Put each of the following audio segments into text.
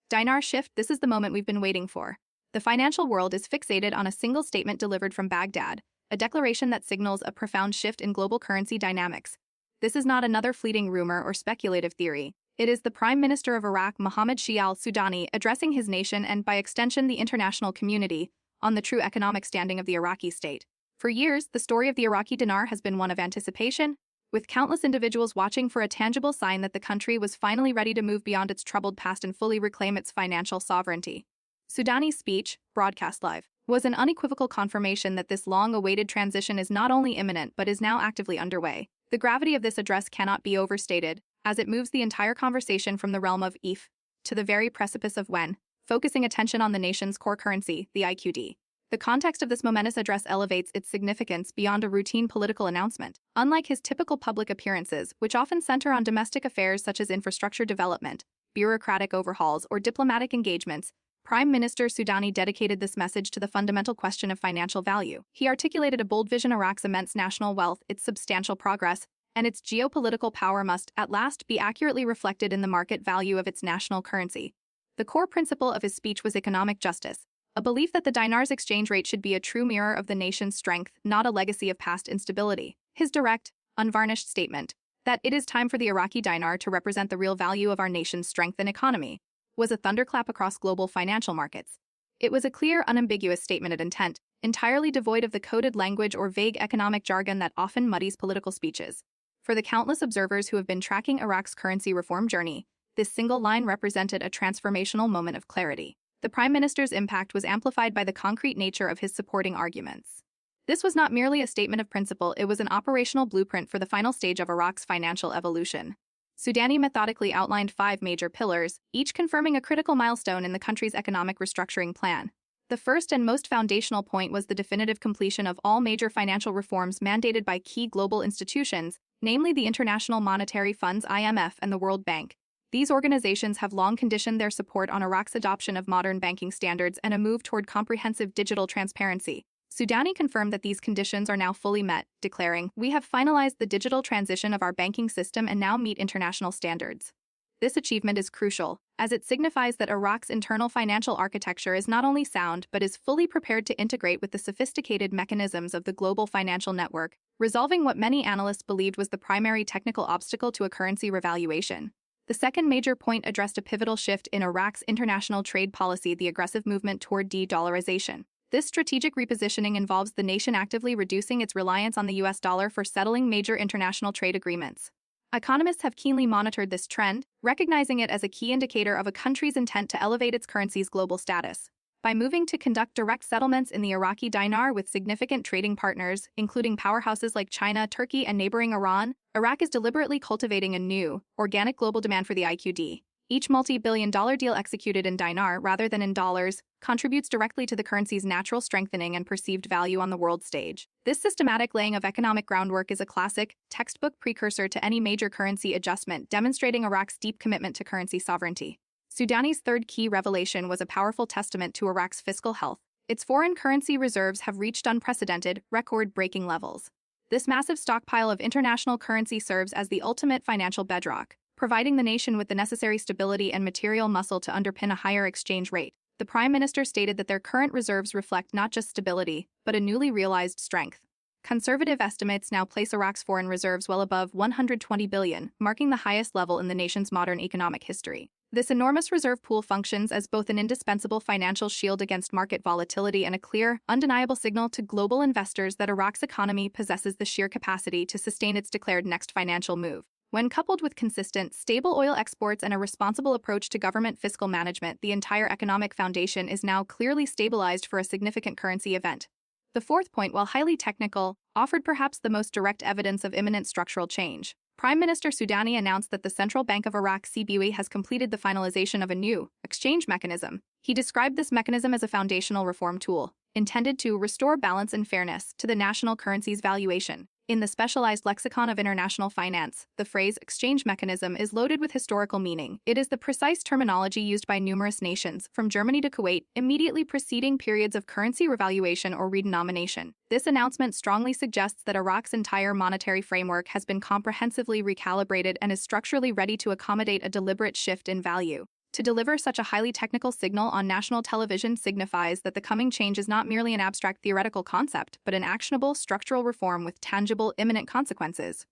Dinar shift, this is the moment we've been waiting for. The financial world is fixated on a single statement delivered from Baghdad, a declaration that signals a profound shift in global currency dynamics. This is not another fleeting rumor or speculative theory. It is the Prime Minister of Iraq, Mohammed Shia al-Sudani, addressing his nation and, by extension, the international community, on the true economic standing of the Iraqi state. For years, the story of the Iraqi dinar has been one of anticipation, with countless individuals watching for a tangible sign that the country was finally ready to move beyond its troubled past and fully reclaim its financial sovereignty. Sudani's speech, broadcast live, was an unequivocal confirmation that this long-awaited transition is not only imminent but is now actively underway. The gravity of this address cannot be overstated, as it moves the entire conversation from the realm of if to the very precipice of when, focusing attention on the nation's core currency, the IQD. The context of this momentous address elevates its significance beyond a routine political announcement. Unlike his typical public appearances, which often center on domestic affairs such as infrastructure development, bureaucratic overhauls, or diplomatic engagements, Prime Minister Sudani dedicated this message to the fundamental question of financial value. He articulated a bold vision: Iraq's immense national wealth, its substantial progress, and its geopolitical power must, at last, be accurately reflected in the market value of its national currency. The core principle of his speech was economic justice, a belief that the dinar's exchange rate should be a true mirror of the nation's strength, not a legacy of past instability. His direct, unvarnished statement, that it is time for the Iraqi dinar to represent the real value of our nation's strength and economy, was a thunderclap across global financial markets. It was a clear, unambiguous statement of intent, entirely devoid of the coded language or vague economic jargon that often muddies political speeches. For the countless observers who have been tracking Iraq's currency reform journey, this single line represented a transformational moment of clarity. The Prime Minister's impact was amplified by the concrete nature of his supporting arguments. This was not merely a statement of principle, it was an operational blueprint for the final stage of Iraq's financial evolution. Sudani methodically outlined 5 major pillars, each confirming a critical milestone in the country's economic restructuring plan. The first and most foundational point was the definitive completion of all major financial reforms mandated by key global institutions, namely the International Monetary Funds (IMF) and the World Bank. These organizations have long conditioned their support on Iraq's adoption of modern banking standards and a move toward comprehensive digital transparency. Sudani confirmed that these conditions are now fully met, declaring, "We have finalized the digital transition of our banking system and now meet international standards." This achievement is crucial, as it signifies that Iraq's internal financial architecture is not only sound but is fully prepared to integrate with the sophisticated mechanisms of the global financial network, resolving what many analysts believed was the primary technical obstacle to a currency revaluation. The second major point addressed a pivotal shift in Iraq's international trade policy: the aggressive movement toward de-dollarization. This strategic repositioning involves the nation actively reducing its reliance on the US dollar for settling major international trade agreements. Economists have keenly monitored this trend, recognizing it as a key indicator of a country's intent to elevate its currency's global status. By moving to conduct direct settlements in the Iraqi dinar with significant trading partners, including powerhouses like China, Turkey, and neighboring Iran, Iraq is deliberately cultivating a new, organic global demand for the IQD. Each multi-billion-dollar deal executed in dinar rather than in dollars contributes directly to the currency's natural strengthening and perceived value on the world stage. This systematic laying of economic groundwork is a classic, textbook precursor to any major currency adjustment, demonstrating Iraq's deep commitment to currency sovereignty. Sudani's third key revelation was a powerful testament to Iraq's fiscal health. Its foreign currency reserves have reached unprecedented, record-breaking levels. This massive stockpile of international currency serves as the ultimate financial bedrock, providing the nation with the necessary stability and material muscle to underpin a higher exchange rate. The Prime Minister stated that their current reserves reflect not just stability, but a newly realized strength. Conservative estimates now place Iraq's foreign reserves well above $120 billion, marking the highest level in the nation's modern economic history. This enormous reserve pool functions as both an indispensable financial shield against market volatility and a clear, undeniable signal to global investors that Iraq's economy possesses the sheer capacity to sustain its declared next financial move. When coupled with consistent, stable oil exports and a responsible approach to government fiscal management, the entire economic foundation is now clearly stabilized for a significant currency event. The fourth point, while highly technical, offered perhaps the most direct evidence of imminent structural change. Prime Minister Sudani announced that the Central Bank of Iraq (CBE) has completed the finalization of a new exchange mechanism. He described this mechanism as a foundational reform tool, intended to restore balance and fairness to the national currency's valuation. In the specialized lexicon of international finance, the phrase exchange mechanism is loaded with historical meaning. It is the precise terminology used by numerous nations, from Germany to Kuwait, immediately preceding periods of currency revaluation or redenomination. This announcement strongly suggests that Iraq's entire monetary framework has been comprehensively recalibrated and is structurally ready to accommodate a deliberate shift in value. To deliver such a highly technical signal on national television signifies that the coming change is not merely an abstract theoretical concept, but an actionable structural reform with tangible, imminent consequences.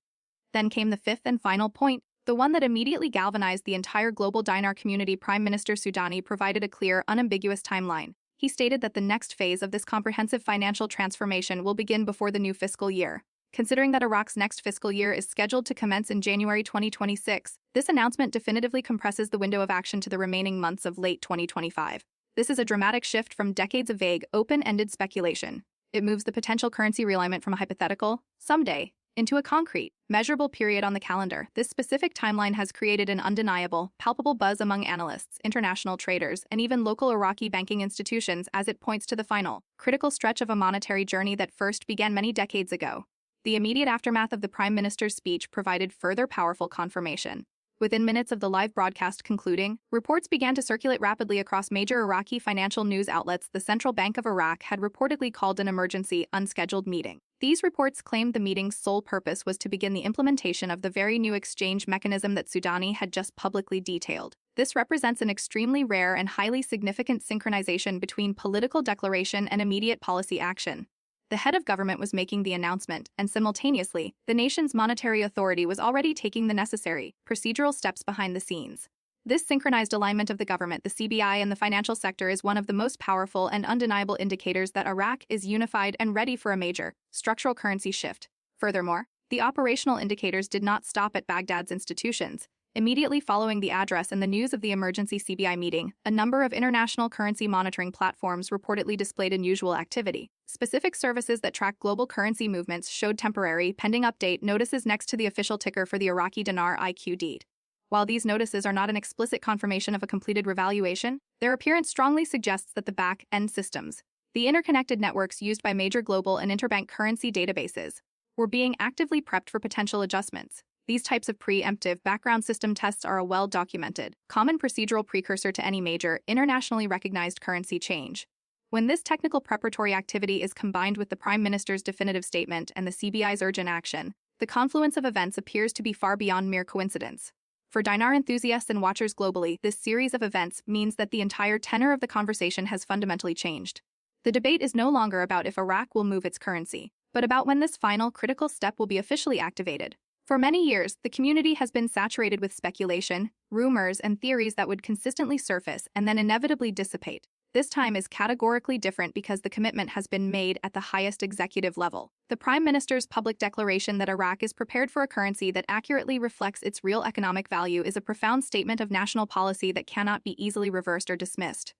Then came the fifth and final point, the one that immediately galvanized the entire global dinar community. Prime Minister Sudani provided a clear, unambiguous timeline. He stated that the next phase of this comprehensive financial transformation will begin before the new fiscal year. Considering that Iraq's next fiscal year is scheduled to commence in January 2026, this announcement definitively compresses the window of action to the remaining months of late 2025. This is a dramatic shift from decades of vague, open-ended speculation. It moves the potential currency realignment from a hypothetical, someday, into a concrete, measurable period on the calendar. This specific timeline has created an undeniable, palpable buzz among analysts, international traders, and even local Iraqi banking institutions as it points to the final, critical stretch of a monetary journey that first began many decades ago. The immediate aftermath of the Prime Minister's speech provided further powerful confirmation. Within minutes of the live broadcast concluding, reports began to circulate rapidly across major Iraqi financial news outlets. The Central Bank of Iraq had reportedly called an emergency, unscheduled meeting. These reports claimed the meeting's sole purpose was to begin the implementation of the very new exchange mechanism that Sudani had just publicly detailed. This represents an extremely rare and highly significant synchronization between political declaration and immediate policy action. The head of government was making the announcement, and simultaneously, the nation's monetary authority was already taking the necessary, procedural steps behind the scenes. This synchronized alignment of the government, the CBI, and the financial sector is one of the most powerful and undeniable indicators that Iraq is unified and ready for a major, structural currency shift. Furthermore, the operational indicators did not stop at Baghdad's institutions. Immediately following the address and the news of the emergency CBI meeting, a number of international currency monitoring platforms reportedly displayed unusual activity. Specific services that track global currency movements showed temporary, pending update notices next to the official ticker for the Iraqi Dinar IQD. While these notices are not an explicit confirmation of a completed revaluation, their appearance strongly suggests that the back-end systems, the interconnected networks used by major global and interbank currency databases, were being actively prepped for potential adjustments. These types of preemptive background system tests are a well-documented, common procedural precursor to any major, internationally recognized currency change. When this technical preparatory activity is combined with the Prime Minister's definitive statement and the CBI's urgent action, the confluence of events appears to be far beyond mere coincidence. For dinar enthusiasts and watchers globally, this series of events means that the entire tenor of the conversation has fundamentally changed. The debate is no longer about if Iraq will move its currency, but about when this final, critical step will be officially activated. For many years, the community has been saturated with speculation, rumors, and theories that would consistently surface and then inevitably dissipate. This time is categorically different because the commitment has been made at the highest executive level. The Prime Minister's public declaration that Iraq is prepared for a currency that accurately reflects its real economic value is a profound statement of national policy that cannot be easily reversed or dismissed.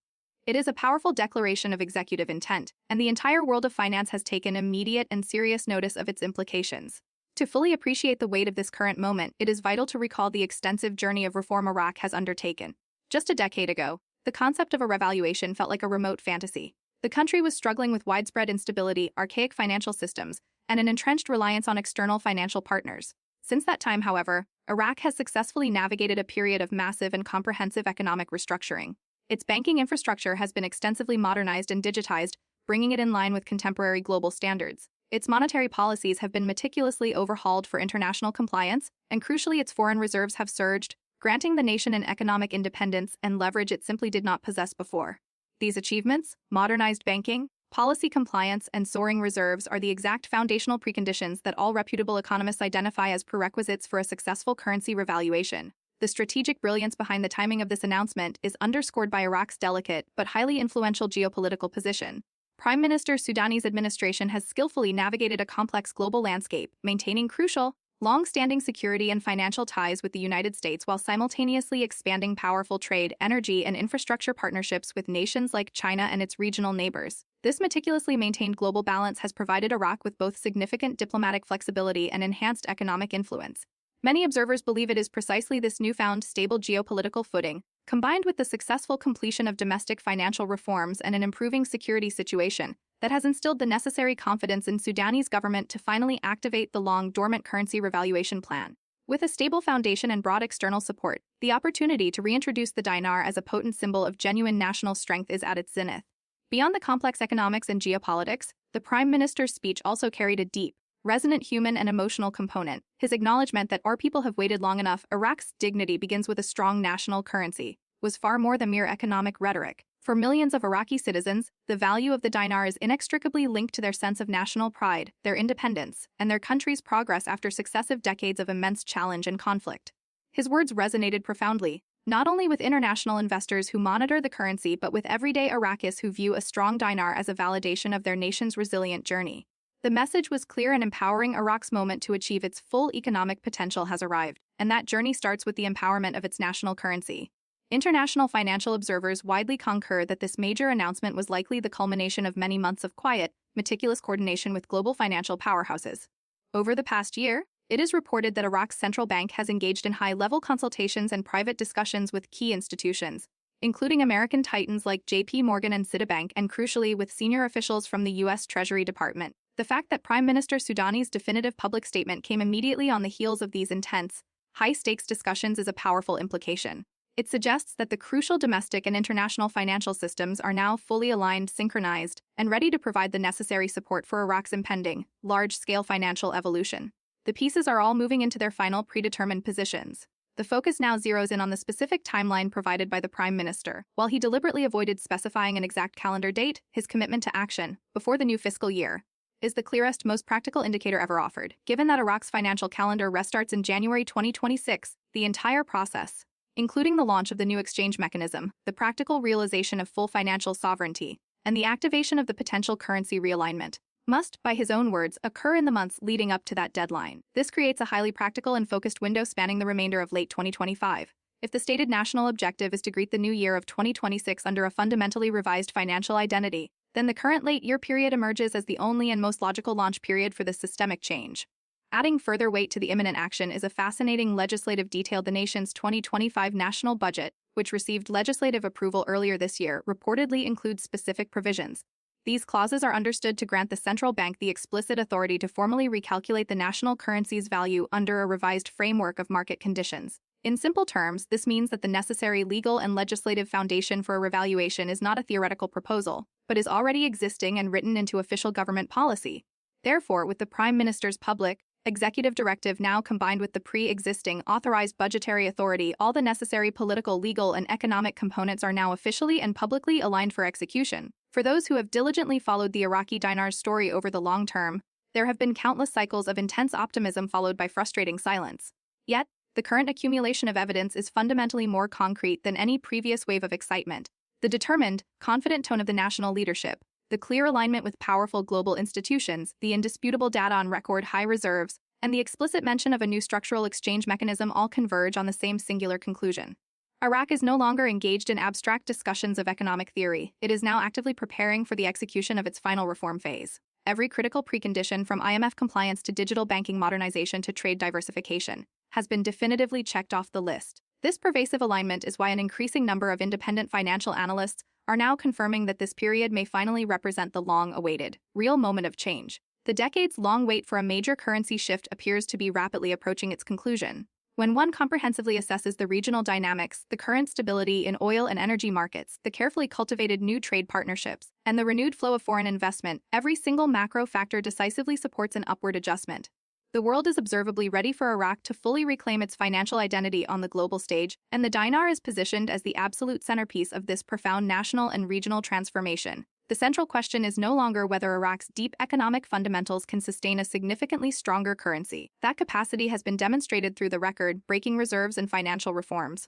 It is a powerful declaration of executive intent, and the entire world of finance has taken immediate and serious notice of its implications. To fully appreciate the weight of this current moment, it is vital to recall the extensive journey of reform Iraq has undertaken. Just a decade ago, the concept of a revaluation felt like a remote fantasy. The country was struggling with widespread instability, archaic financial systems, and an entrenched reliance on external financial partners. Since that time, however, Iraq has successfully navigated a period of massive and comprehensive economic restructuring. Its banking infrastructure has been extensively modernized and digitized, bringing it in line with contemporary global standards. Its monetary policies have been meticulously overhauled for international compliance, and crucially, its foreign reserves have surged, granting the nation an economic independence and leverage it simply did not possess before. These achievements, modernized banking, policy compliance, and soaring reserves are the exact foundational preconditions that all reputable economists identify as prerequisites for a successful currency revaluation. The strategic brilliance behind the timing of this announcement is underscored by Iraq's delicate but highly influential geopolitical position. Prime Minister Sudani's administration has skillfully navigated a complex global landscape, maintaining crucial, long-standing security and financial ties with the United States while simultaneously expanding powerful trade, energy, and infrastructure partnerships with nations like China and its regional neighbors. This meticulously maintained global balance has provided Iraq with both significant diplomatic flexibility and enhanced economic influence. Many observers believe it is precisely this newfound stable geopolitical footing, combined with the successful completion of domestic financial reforms and an improving security situation, that has instilled the necessary confidence in Sudani's government to finally activate the long-dormant currency revaluation plan. With a stable foundation and broad external support, the opportunity to reintroduce the dinar as a potent symbol of genuine national strength is at its zenith. Beyond the complex economics and geopolitics, the Prime Minister's speech also carried a deep, resonant human and emotional component. His acknowledgement that our people have waited long enough, Iraq's dignity begins with a strong national currency, was far more than mere economic rhetoric. For millions of Iraqi citizens, the value of the dinar is inextricably linked to their sense of national pride, their independence, and their country's progress after successive decades of immense challenge and conflict. His words resonated profoundly, not only with international investors who monitor the currency but with everyday Iraqis who view a strong dinar as a validation of their nation's resilient journey. The message was clear and empowering. Iraq's moment to achieve its full economic potential has arrived, and that journey starts with the empowerment of its national currency. International financial observers widely concur that this major announcement was likely the culmination of many months of quiet, meticulous coordination with global financial powerhouses. Over the past year, it is reported that Iraq's central bank has engaged in high-level consultations and private discussions with key institutions, including American titans like J.P. Morgan and Citibank, and crucially with senior officials from the U.S. Treasury Department. The fact that Prime Minister Sudani's definitive public statement came immediately on the heels of these intense, high-stakes discussions is a powerful implication. It suggests that the crucial domestic and international financial systems are now fully aligned, synchronized, and ready to provide the necessary support for Iraq's impending, large-scale financial evolution. The pieces are all moving into their final predetermined positions. The focus now zeroes in on the specific timeline provided by the Prime Minister. While he deliberately avoided specifying an exact calendar date, his commitment to action, before the new fiscal year, is the clearest, most practical indicator ever offered. Given that Iraq's financial calendar restarts in January 2026, the entire process, including the launch of the new exchange mechanism, the practical realization of full financial sovereignty, and the activation of the potential currency realignment, must, by his own words, occur in the months leading up to that deadline. This creates a highly practical and focused window spanning the remainder of late 2025. If the stated national objective is to greet the new year of 2026 under a fundamentally revised financial identity, then the current late-year period emerges as the only and most logical launch period for this systemic change. Adding further weight to the imminent action is a fascinating legislative detail. The nation's 2025 national budget, which received legislative approval earlier this year, reportedly includes specific provisions. These clauses are understood to grant the central bank the explicit authority to formally recalculate the national currency's value under a revised framework of market conditions. In simple terms, this means that the necessary legal and legislative foundation for a revaluation is not a theoretical proposal, but is already existing and written into official government policy. Therefore, with the Prime Minister's public, executive directive now combined with the pre-existing authorized budgetary authority, all the necessary political, legal, and economic components are now officially and publicly aligned for execution. For those who have diligently followed the Iraqi dinar's story over the long term, there have been countless cycles of intense optimism followed by frustrating silence. Yet, the current accumulation of evidence is fundamentally more concrete than any previous wave of excitement. The determined, confident tone of the national leadership, the clear alignment with powerful global institutions, the indisputable data on record high reserves, and the explicit mention of a new structural exchange mechanism all converge on the same singular conclusion. Iraq is no longer engaged in abstract discussions of economic theory. It is now actively preparing for the execution of its final reform phase. Every critical precondition, from IMF compliance to digital banking modernization to trade diversification, has been definitively checked off the list. This pervasive alignment is why an increasing number of independent financial analysts are now confirming that this period may finally represent the long-awaited, real moment of change. The decades-long wait for a major currency shift appears to be rapidly approaching its conclusion. When one comprehensively assesses the regional dynamics, the current stability in oil and energy markets, the carefully cultivated new trade partnerships, and the renewed flow of foreign investment, every single macro factor decisively supports an upward adjustment. The world is observably ready for Iraq to fully reclaim its financial identity on the global stage, and the dinar is positioned as the absolute centerpiece of this profound national and regional transformation. The central question is no longer whether Iraq's deep economic fundamentals can sustain a significantly stronger currency. That capacity has been demonstrated through the record-breaking reserves and financial reforms.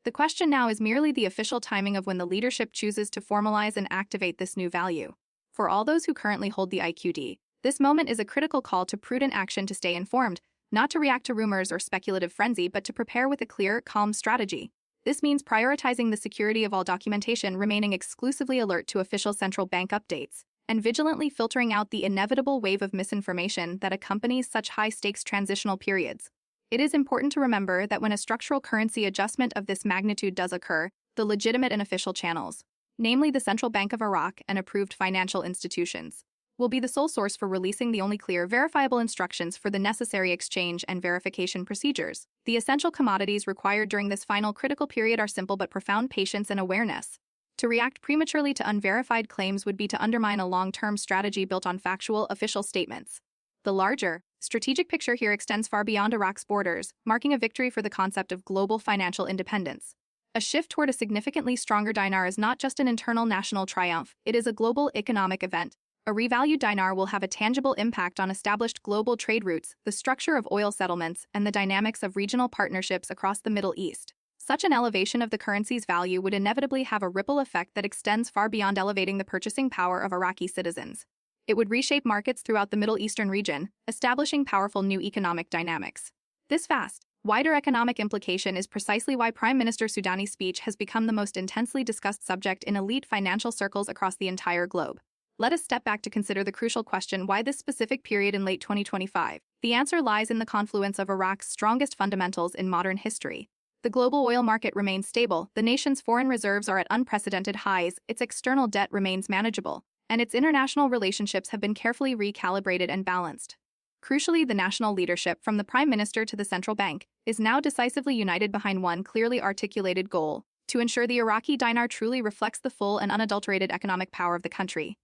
The question now is merely the official timing of when the leadership chooses to formalize and activate this new value. For all those who currently hold the IQD, this moment is a critical call to prudent action, to stay informed, not to react to rumors or speculative frenzy, but to prepare with a clear, calm strategy. This means prioritizing the security of all documentation, remaining exclusively alert to official central bank updates, and vigilantly filtering out the inevitable wave of misinformation that accompanies such high-stakes transitional periods. It is important to remember that when a structural currency adjustment of this magnitude does occur, the legitimate and official channels, namely the Central Bank of Iraq and approved financial institutions, will be the sole source for releasing the only clear, verifiable instructions for the necessary exchange and verification procedures. The essential commodities required during this final critical period are simple but profound: patience and awareness. To react prematurely to unverified claims would be to undermine a long-term strategy built on factual, official statements. The larger, strategic picture here extends far beyond Iraq's borders, marking a victory for the concept of global financial independence. A shift toward a significantly stronger dinar is not just an internal national triumph, it is a global economic event. A revalued dinar will have a tangible impact on established global trade routes, the structure of oil settlements, and the dynamics of regional partnerships across the Middle East. Such an elevation of the currency's value would inevitably have a ripple effect that extends far beyond elevating the purchasing power of Iraqi citizens. It would reshape markets throughout the Middle Eastern region, establishing powerful new economic dynamics. This vast, wider economic implication is precisely why Prime Minister Sudani's speech has become the most intensely discussed subject in elite financial circles across the entire globe. Let us step back to consider the crucial question: why this specific period in late 2025? The answer lies in the confluence of Iraq's strongest fundamentals in modern history. The global oil market remains stable, the nation's foreign reserves are at unprecedented highs, its external debt remains manageable, and its international relationships have been carefully recalibrated and balanced. Crucially, the national leadership, from the Prime Minister to the central bank, is now decisively united behind one clearly articulated goal: to ensure the Iraqi dinar truly reflects the full and unadulterated economic power of the country.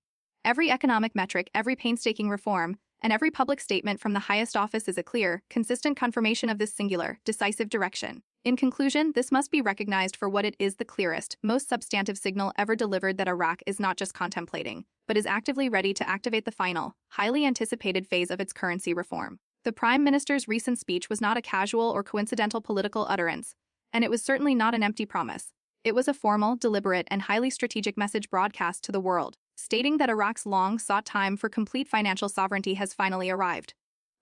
Every economic metric, every painstaking reform, and every public statement from the highest office is a clear, consistent confirmation of this singular, decisive direction. In conclusion, this must be recognized for what it is: the clearest, most substantive signal ever delivered that Iraq is not just contemplating, but is actively ready to activate the final, highly anticipated phase of its currency reform. The Prime Minister's recent speech was not a casual or coincidental political utterance, and it was certainly not an empty promise. It was a formal, deliberate, and highly strategic message broadcast to the world, stating that Iraq's long-sought time for complete financial sovereignty has finally arrived.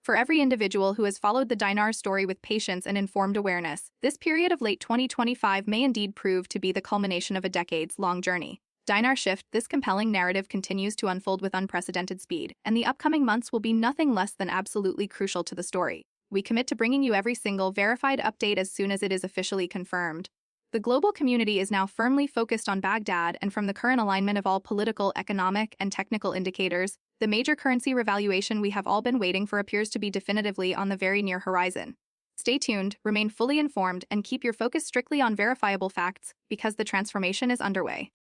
For every individual who has followed the dinar's story with patience and informed awareness, this period of late 2025 may indeed prove to be the culmination of a decades-long journey. Dinar shift, this compelling narrative continues to unfold with unprecedented speed, and the upcoming months will be nothing less than absolutely crucial to the story. We commit to bringing you every single verified update as soon as it is officially confirmed. The global community is now firmly focused on Baghdad, and from the current alignment of all political, economic, and technical indicators, the major currency revaluation we have all been waiting for appears to be definitively on the very near horizon. Stay tuned, remain fully informed, and keep your focus strictly on verifiable facts, because the transformation is underway.